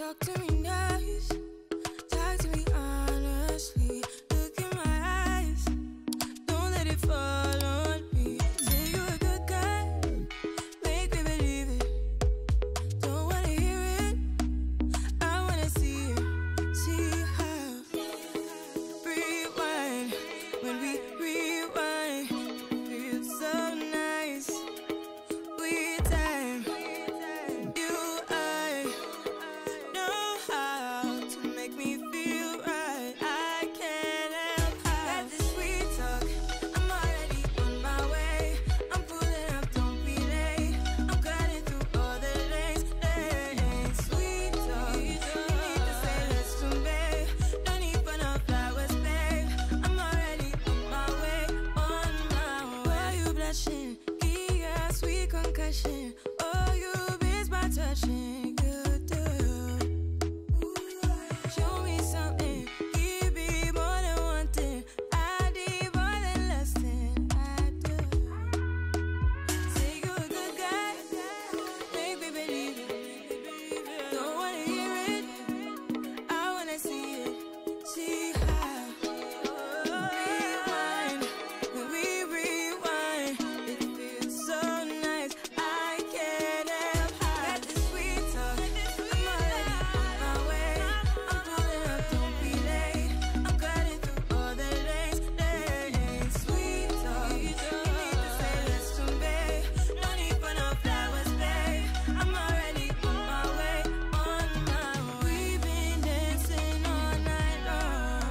Talk to me nice, talk to me honestly. Look in my eyes, don't let it fall on me. Say you're a good guy, make me believe it. Don't wanna hear it, I wanna see it. See how rewind, when we rewind, it feels so nice. We time, you I know how to make me feel right. I can't help how. Got this sweet talk, I'm already on my way. I'm pulling up, don't be late. I'm cutting through all the lanes. Sweet talk, you need to say less to me. No need for no flowers, babe. I'm already on my way, on my way. Why you blushing? Yeah, sweet concussion. Oh, you miss my touching. You do. Show me something. Give me more than one thing. I need more than less than I do. Say you're a good guy, make me believe it. Don't wanna hear it, I wanna see it. See how rewind, when we rewind, it feels so nice. I can't help how. Got this sweet talk, I'm already on my way. I'm pulling up, don't be late. I'm cutting through all the lanes. Sweet talk, you need to say less to me. No need for no flowers, babe. I'm already on my way, on my way. We've been dancing all night long,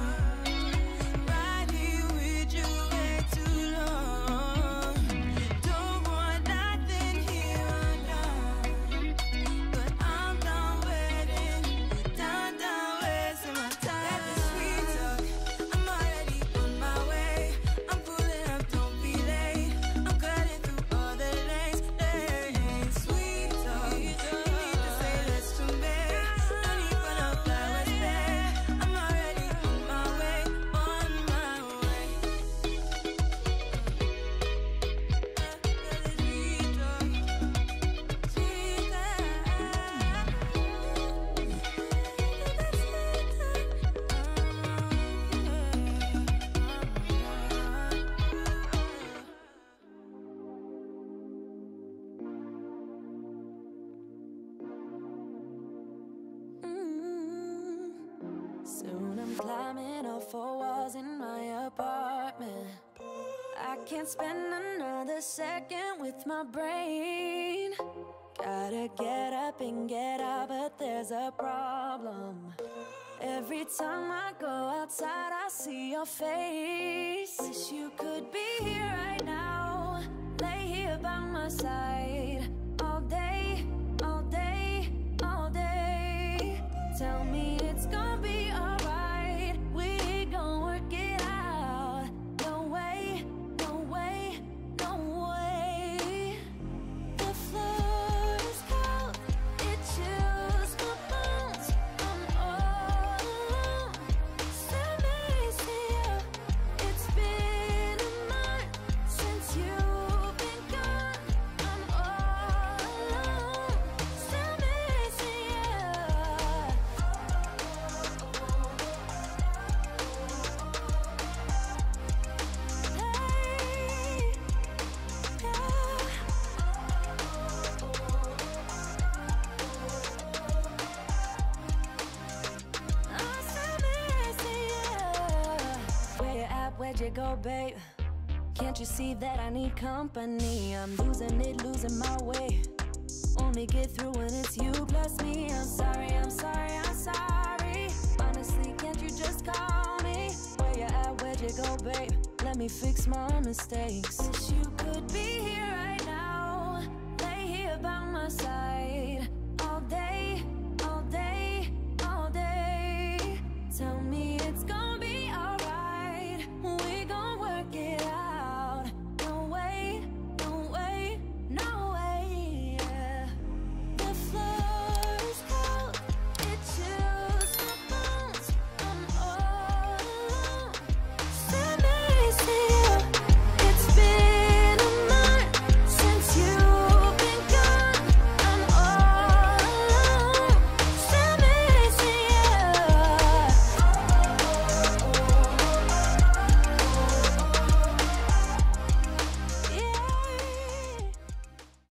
right here with you way too long. Don't want nothing here or now, but I'm done waiting, done wasting my time. Got this sweet talk, I'm already on my way. I'm pulling up, don't be late. I'm cutting through all the lanes. Sweet talk, you need to say less to me. No need for no flowers, babe. I'm already on my way, on my way. Soon I'm climbing all 4 walls in my apartment. I can't spend another second with my brain. Gotta get up and get out, but there's a problem. Every time I go outside, I see your face. Wish you could be here right now, lay here by my side, all day, all day, all day. Tell me it's gonna be alright, we gon' work it out. No way, no way, no way. The floor is cold, it chills my bones. I'm all alone, still missing you. It's been a month since you've been gone. I'm all alone, still missing you. Where you at, where'd you go, babe? Can't you see that I need company? I'm losing it, losing my way. Only get through when it's you plus me. I'm sorry, I'm sorry, I'm sorry. Honestly, can't you just call me? Where you at, where'd you go, babe? Let me fix my mistakes. Wish you could be here